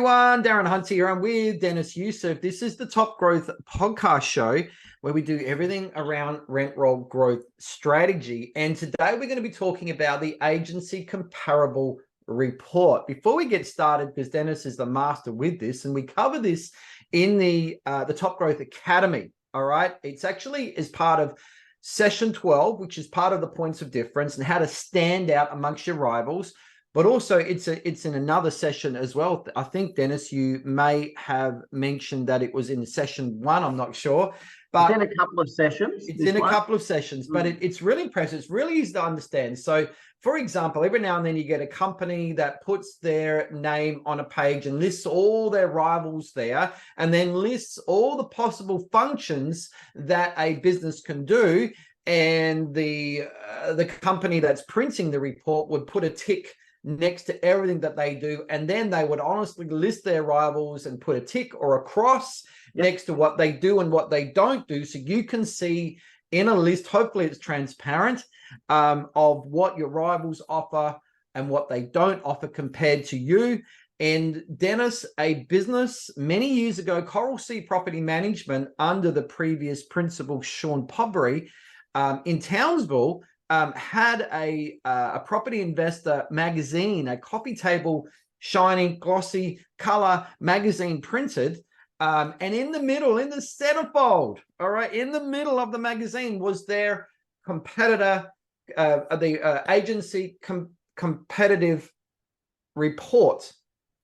everyone, Darren Hunt here. I'm with Dennis Youssef. This is the Top Growth podcast show where we do everything around rent roll growth strategy. And today we're going to be talking about the agency comparable report. Before we get started, because Dennis is the master with this, and we cover this in the Top Growth Academy. All right. It's actually as part of session 12, which is part of the points of difference and how to stand out amongst your rivals. But also it's in another session as well. I think, Dennis, you may have mentioned that it was in session 1. I'm not sure. But it's in a couple of sessions. It's in a couple of sessions, but it's really impressive. It's really easy to understand. So, for example, every now and then you get a company that puts their name on a page and lists all their rivals there, and then lists all the possible functions that a business can do. And the company that's printing the report would put a tick next to everything that they do, and then they would honestly list their rivals and put a tick or a cross next to what they do and what they don't do, so you can see in a list, hopefully it's transparent, of what your rivals offer and what they don't offer compared to you. And Dennis, a business many years ago, Coral Sea Property Management, under the previous principal Sean Pobbery, in Townsville, had a property investor magazine, a coffee table, shiny, glossy color magazine printed. And in the middle, in the centerfold, all right, in the middle of the magazine was their competitor, the agency competitive report.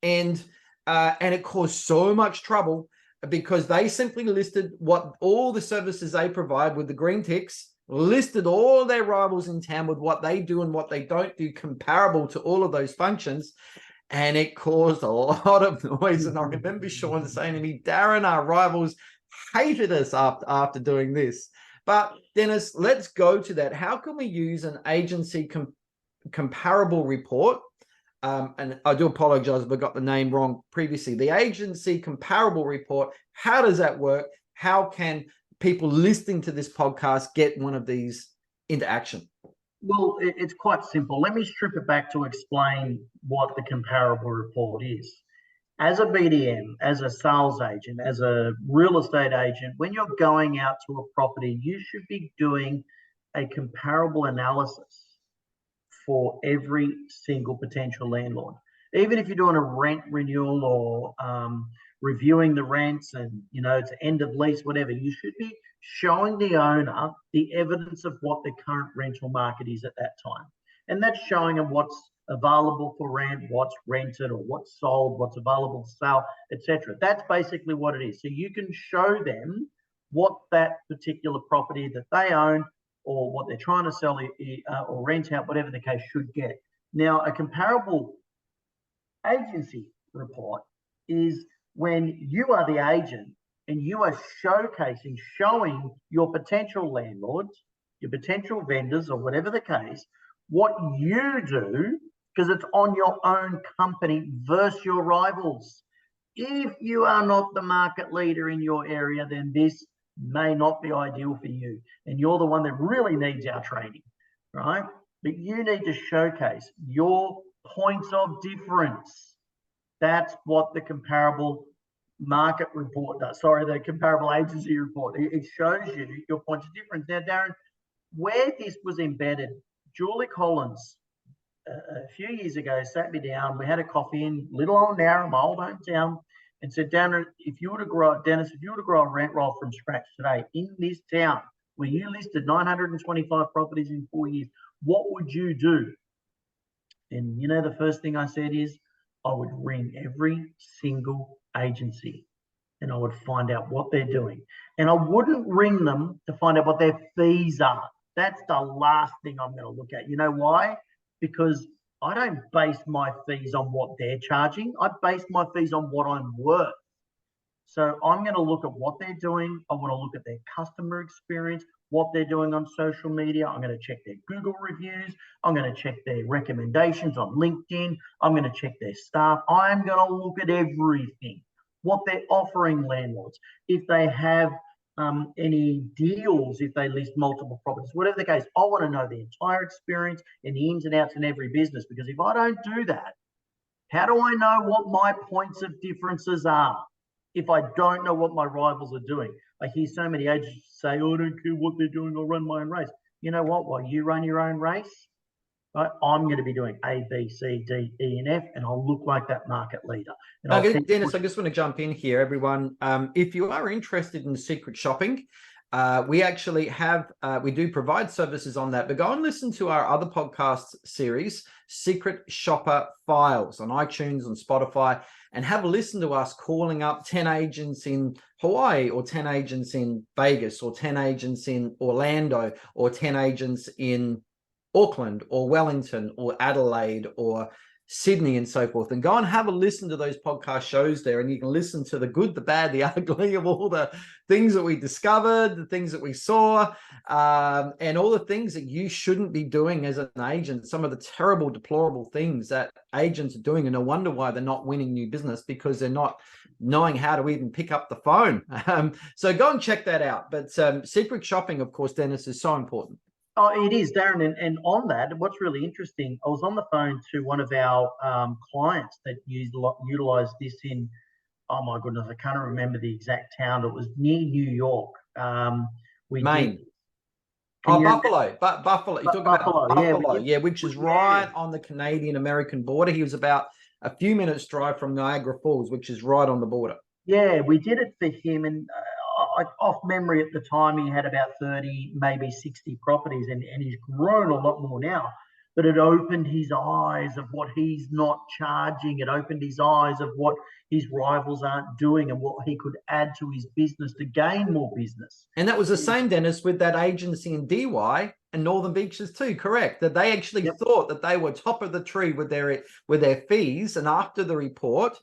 And it caused so much trouble because they simply listed what all the services they provide with the green ticks, listed all their rivals in town with what they do and what they don't do comparable to all of those functions. And it caused a lot of noise. And I remember Sean saying to me, Darren, our rivals hated us after doing this. But Dennis, let's go to that. How can we use an agency comparable report? And I do apologize if I got the name wrong previously. The agency comparable report, how does that work? How can people listening to this podcast get one of these into action? Well, it's quite simple. Let me strip it back to explain what the comparable report is. As a BDM, as a sales agent, as a real estate agent, when you're going out to a property, you should be doing a comparable analysis for every single potential landlord. Even if you're doing a rent renewal or reviewing the rents and, it's end of lease, whatever, you should be showing the owner the evidence of what the current rental market is at that time. And that's showing them what's available for rent, what's rented or what's sold, what's available to sell, etc. That's basically what it is. So you can show them what that particular property that they own or what they're trying to sell or rent out, whatever the case, should get. Now, a comparable agency report is when you are the agent and you are showing your potential landlords, your potential vendors, or whatever the case, what you do, because it's on your own company versus your rivals. If you are not the market leader in your area, then this may not be ideal for you. And you're the one that really needs our training, right? But you need to showcase your points of difference. That's what the comparable market report does. Sorry, the comparable agency report. It shows you your points of difference. Now, Darren, where this was embedded, Julie Collins, a few years ago, sat me down. We had a coffee in little old Narra, my old hometown, and said, Dennis, if you were to grow a rent roll from scratch today in this town, where you listed 925 properties in 4 years, what would you do? And the first thing I said is, I would ring every single agency and I would find out what they're doing. And I wouldn't ring them to find out what their fees are. That's the last thing I'm going to look at. You know why? Because I don't base my fees on what they're charging. I base my fees on what I'm worth. So I'm going to look at what they're doing. I want to look at their customer experience, what they're doing on social media. I'm going to check their Google reviews. I'm going to check their recommendations on LinkedIn. I'm going to check their staff. I'm going to look at everything, what they're offering landlords. If they have any deals, if they list multiple properties, whatever the case, I want to know the entire experience and the ins and outs in every business, because if I don't do that, How do I know what my points of differences are if I don't know what my rivals are doing? I hear so many agents say, oh, I don't care what they're doing, I'll run my own race. You know what? While you run your own race, right, I'm going to be doing A, B, C, D, E, and F, and I'll look like that market leader. And I'll keep Dennis, I just want to jump in here, everyone. If you are interested in secret shopping, we actually have, we do provide services on that, but go and listen to our other podcast series, Secret Shopper Files, on iTunes, on Spotify, and have a listen to us calling up 10 agents in Hawaii, or 10 agents in Vegas, or 10 agents in Orlando, or 10 agents in Auckland, or Wellington, or Adelaide, or Sydney, and so forth. And go and have a listen to those podcast shows there, and you can listen to the good, the bad, the ugly of all the things that we discovered, the things that we saw, and all the things that you shouldn't be doing as an agent, some of the terrible, deplorable things that agents are doing. And no wonder why they're not winning new business, because they're not knowing how to even pick up the phone. So go and check that out. But secret shopping, of course, Dennis, is so important. Oh, it is, Darren. And on that, what's really interesting, I was on the phone to one of our clients that utilized this in, oh my goodness, I can't remember the exact town. It was near New York. Maine. Buffalo. Buffalo. You're talking Buffalo, about Buffalo, yeah, which is right on the Canadian-American border. He was about a few minutes drive from Niagara Falls, which is right on the border. Yeah, we did it for him, and off memory at the time, he had about 30, maybe 60 properties, and he's grown a lot more now. But it opened his eyes of what he's not charging. It opened his eyes of what his rivals aren't doing and what he could add to his business to gain more business. And that was the same, Dennis, with that agency in DY and Northern Beaches too, correct? That they actually thought that they were top of the tree with their fees. And after the report,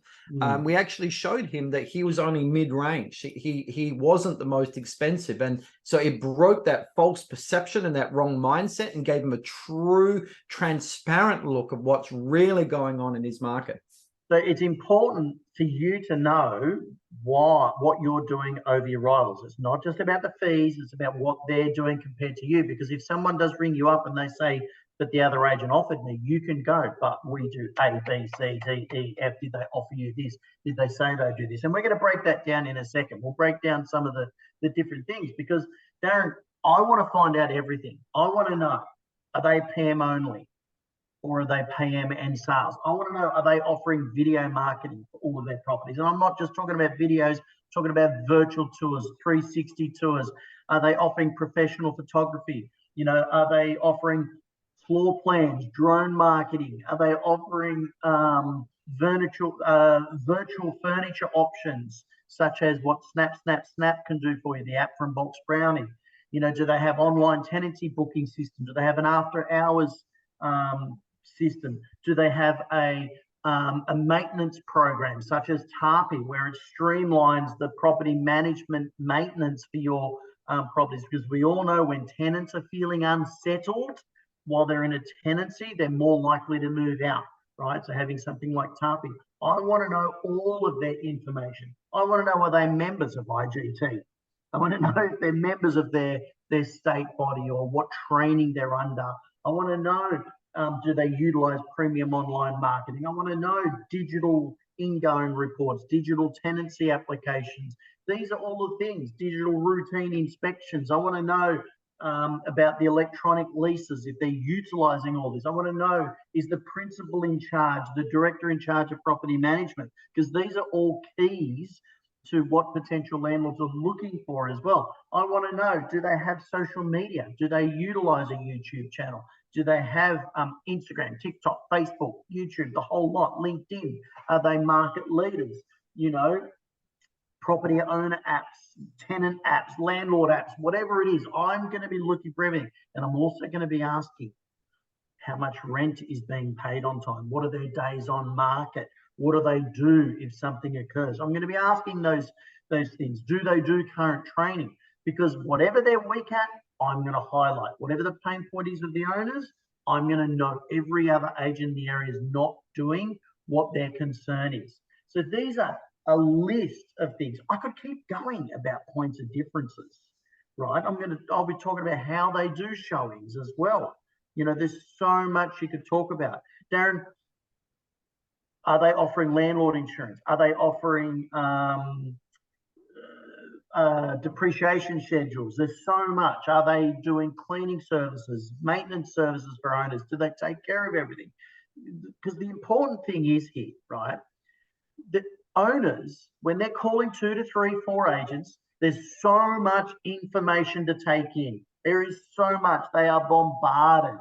we actually showed him that he was only mid-range. He wasn't the most expensive. And so it broke that false perception and that wrong mindset, and gave him a true, transparent look of what's really going on in his market. So it's important for you to know what you're doing over your rivals. It's not just about the fees, it's about what they're doing compared to you. Because if someone does ring you up and they say, but the other agent offered me, you can go, but we do A, B, C, D, E, F. Did they offer you this? Did they say they do this? And we're going to break that down in a second. We'll break down some of the different things, because, Darren, I want to find out everything. I want to know, are they PM only? Or are they PM and sales? I want to know, are they offering video marketing for all of their properties? And I'm not just talking about videos, I'm talking about virtual tours, 360 tours. Are they offering professional photography? You know, are they offering floor plans, drone marketing? Are they offering virtual furniture options, such as what Snap can do for you, the app from Box Brownie? You know, do they have online tenancy booking system? Do they have an after hours system? Do they have a maintenance program such as Tarpy, where it streamlines the property management maintenance for your properties? Because we all know when tenants are feeling unsettled while they're in a tenancy, they're more likely to move out, right? So having something like Tarpy, I want to know all of their information. I want to know, are they members of IGT? I want to know if they're members of their state body, or what training they're under. I want to know, do they utilize premium online marketing? I want to know digital ingoing reports, digital tenancy applications. These are all the things, digital routine inspections. I want to know about the electronic leases, if they're utilizing all this. I want to know, is the principal in charge, the director in charge of property management? Because these are all keys to what potential landlords are looking for as well. I want to know, do they have social media? Do they utilize a YouTube channel? Do they have Instagram, TikTok, Facebook, YouTube, the whole lot, LinkedIn? Are they market leaders? You know, property owner apps, tenant apps, landlord apps, whatever it is. I'm going to be looking for everything. And I'm also going to be asking, how much rent is being paid on time? What are their days on market? What do they do if something occurs? I'm going to be asking those things. Do they do current training? Because whatever they're weak at, I'm going to highlight. Whatever the pain point is of the owners, I'm going to know every other agent in the area is not doing what their concern is. So these are a list of things. I could keep going about points of differences, right? I'll be talking about how they do showings as well. You know, there's so much you could talk about. Darren, Are they offering landlord insurance? Are they offering depreciation schedules? There's so much. Are they doing cleaning services, maintenance services for owners? Do they take care of everything? Because the important thing is here, right? The owners, when they're calling 2 to 3, 4 agents, there's so much information to take in. There is so much. They are bombarded.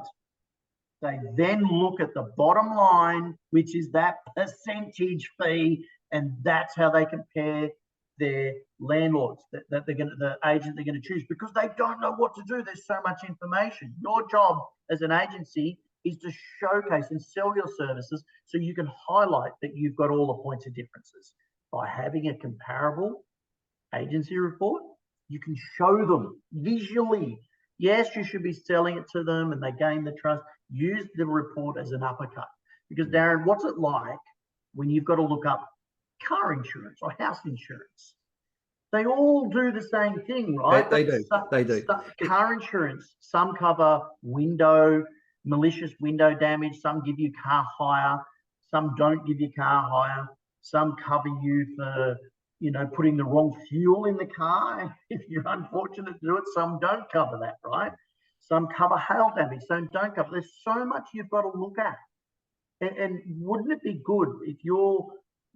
They then look at the bottom line, which is that percentage fee, and that's how they compare their landlords that they're going to, the agent they're going to choose, because they don't know what to do. There's so much information. Your job as an agency is to showcase and sell your services so you can highlight that you've got all the points of differences. By having a comparable agency report, you can show them visually. Yes, you should be selling it to them and they gain the trust. Use the report as an uppercut. Because Darren, what's it like when you've got to look up car insurance or house insurance? They all do the same thing, right? They do. They do. Car insurance, some cover malicious window damage. Some give you car hire. Some don't give you car hire. Some cover you for, putting the wrong fuel in the car. If you're unfortunate to do it, some don't cover that, right? Some cover hail damage, some don't cover. There's so much you've got to look at. And wouldn't it be good if you're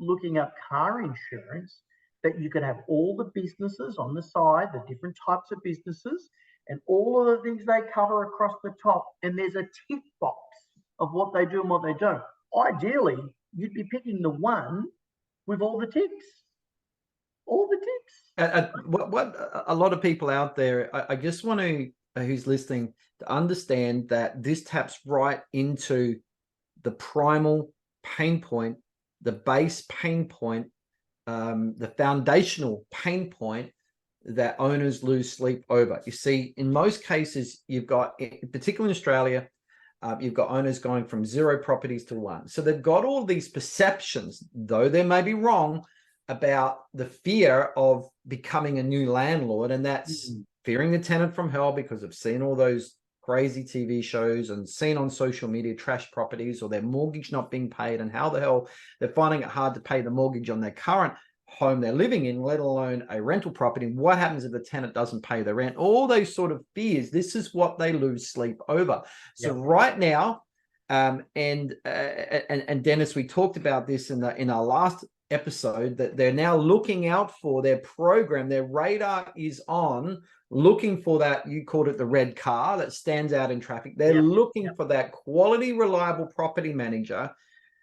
looking up car insurance that you could have all the businesses on the side, the different types of businesses, and all of the things they cover across the top, and there's a tick box of what they do and what they don't. Ideally, you'd be picking the one with all the ticks. All the ticks. What a lot of people out there, I just want to, who's listening, to understand that this taps right into the primal pain point, the base pain point, the foundational pain point that owners lose sleep over. You see, in most cases, you've got, particularly in Australia, you've got owners going from 0 properties to 1. So they've got all these perceptions, though they may be wrong, about the fear of becoming a new landlord, and that's fearing the tenant from hell, because I've seen all those crazy TV shows and seen on social media trash properties or their mortgage not being paid, and how the hell they're finding it hard to pay the mortgage on their current home they're living in, let alone a rental property. And what happens if the tenant doesn't pay the rent? All those sort of fears. This is what they lose sleep over. So right now, and Dennis, we talked about this in our last episode, that they're now looking out for their program. Their radar is on looking for that, you called it the red car that stands out in traffic. They're looking for that quality, reliable property manager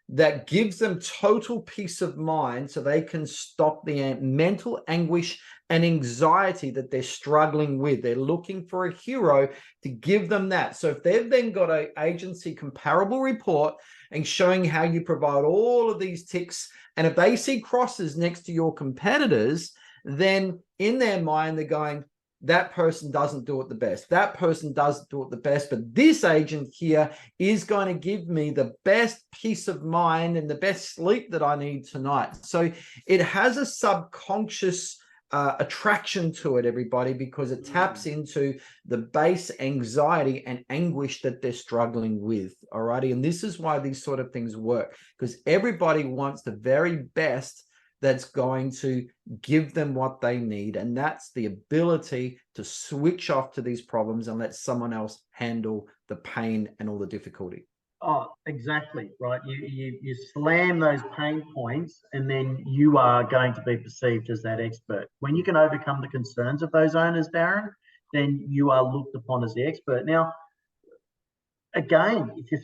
that gives them total peace of mind so they can stop the mental anguish and anxiety that they're struggling with. They're looking for a hero to give them that. So if they've then got an agency comparable report and showing how you provide all of these ticks, and if they see crosses next to your competitors, then in their mind, they're going, that person doesn't do it the best. That person doesn't do it the best, but this agent here is going to give me the best peace of mind and the best sleep that I need tonight. So it has a subconscious attraction to it, everybody, because it taps into the base anxiety and anguish that they're struggling with. Alrighty. And this is why these sort of things work, because everybody wants the very best that's going to give them what they need. And that's the ability to switch off to these problems and let someone else handle the pain and all the difficulty. Oh, exactly, right. You slam those pain points, and then you are going to be perceived as that expert. When you can overcome the concerns of those owners, Darren, then you are looked upon as the expert. Now, again, if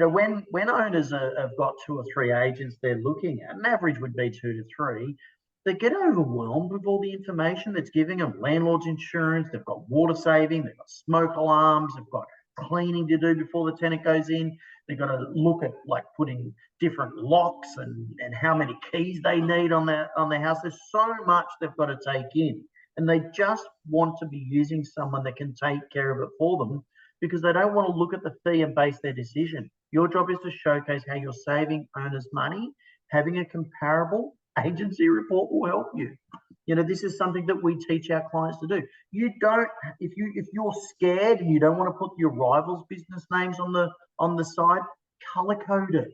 when owners have got 2 or 3 agents they're looking at, an average would be 2 to 3, they get overwhelmed with all the information that's giving them landlord's insurance. They've got water saving, they've got smoke alarms, they've got cleaning to do before the tenant goes in. They've got to look at like putting different locks and how many keys they need on their house. There's so much they've got to take in, and they just want to be using someone that can take care of it for them, because they don't want to look at the fee and base their decision. Your job is to showcase how you're saving owners money. Having a comparable agency report will help you. This is something that we teach our clients to do. You don't, if you're scared and you don't want to put your rivals' business names on the side, color code it.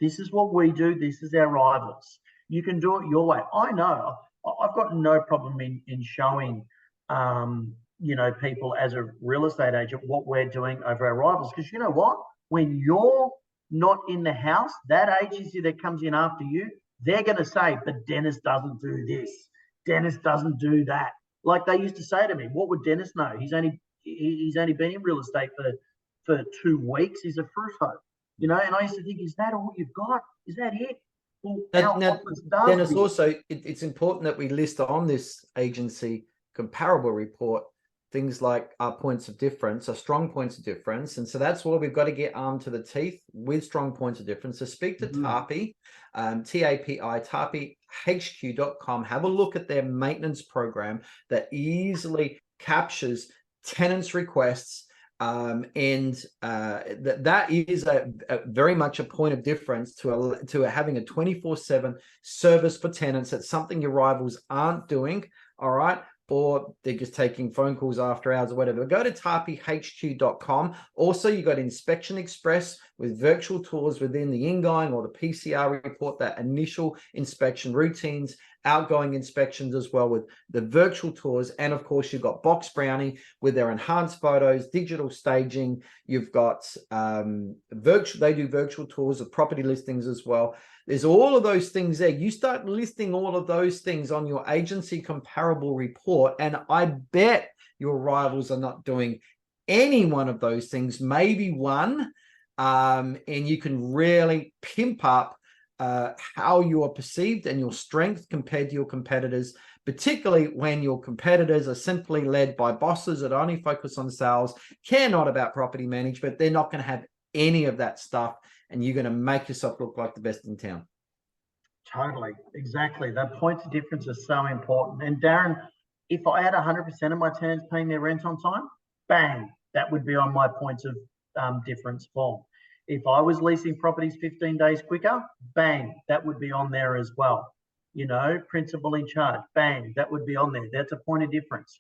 This is what we do. This is our rivals. You can do it your way. I know. I've got no problem in showing, people as a real estate agent what we're doing over our rivals. Because you know what? When you're not in the house, that agency that comes in after you, they're going to say, but Dennis doesn't do this. Dennis doesn't do that. Like they used to say to me, what would Dennis know? He's only been in real estate for 2 weeks. He's a fruito, And I used to think, is that all you've got? Is that it? Well, now Dennis, also, it's important that we list on this agency comparable report things like our points of difference, our strong points of difference. And so that's why we've got to get armed to the teeth with strong points of difference. So speak to TAPI, TAPI, TAPIHQ.com. Have a look at their maintenance program that easily captures tenants' requests. That is a very much a point of difference to having a 24/7 service for tenants. That's something your rivals aren't doing. All right. Or they're just taking phone calls after hours or whatever. Go to TAPIHQ.com. Also, you got Inspection Express with virtual tours within the ingoing or the PCR report, that initial inspection routines, outgoing inspections as well with the virtual tours. And of course, you've got Box Brownie with their enhanced photos, digital staging. You've got they do virtual tours of property listings as well. There's all of those things there. You start listing all of those things on your agency comparable report, and I bet your rivals are not doing any one of those things, maybe one, and you can really pimp up how you are perceived and your strength compared to your competitors, particularly when your competitors are simply led by bosses that only focus on sales, care not about property management. They're not going to have any of that stuff, and you're going to make yourself look like the best in town. Totally. Exactly. That point of difference is so important. And Darren, if I had 100% of my tenants paying their rent on time, bang, that would be on my points of difference form. If I was leasing properties 15 days quicker, bang, that would be on there as well. Principal in charge, bang, that would be on there. That's a point of difference,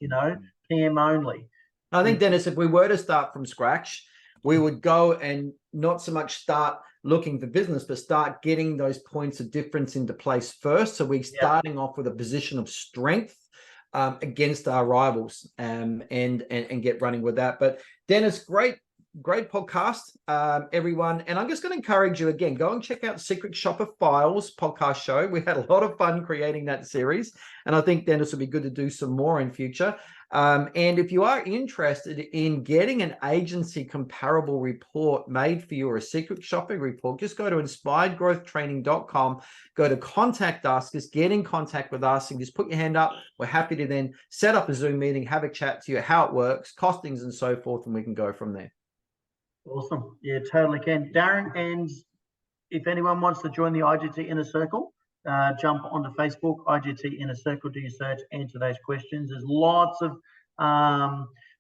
PM only. I think, Dennis, if we were to start from scratch, we would go and not so much start looking for business, but start getting those points of difference into place first. So we're starting off with a position of strength against our rivals and get running with that. But Dennis, great podcast, everyone. And I'm just going to encourage you again, go and check out Secret Shopper Files podcast show. We had a lot of fun creating that series, and I think Dennis will be good to do some more in future. And if you are interested in getting an agency comparable report made for you, or a Secret Shopper report, just go to inspiredgrowthtraining.com, go to contact us, just get in contact with us and just put your hand up. We're happy to then set up a Zoom meeting, have a chat to you, how it works, costings and so forth, and we can go from there. Awesome. Yeah, totally can. Darren, and if anyone wants to join the IGT Inner Circle, jump onto Facebook, IGT Inner Circle, do your search, answer those questions. There's lots of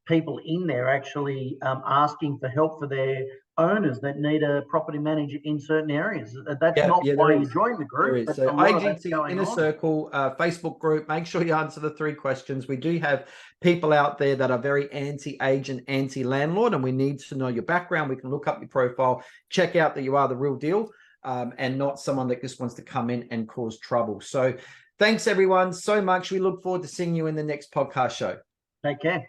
people in there actually asking for help for their owners that need a property manager in certain areas. That's not why you join the group. So IGT Inner Circle Facebook group, make sure you answer the 3 questions. We do have people out there that are very anti-agent, anti-landlord, and we need to know your background. We can look up your profile, check out that you are the real deal, and not someone that just wants to come in and cause trouble. So thanks everyone so much. We look forward to seeing you in the next podcast show. Take care.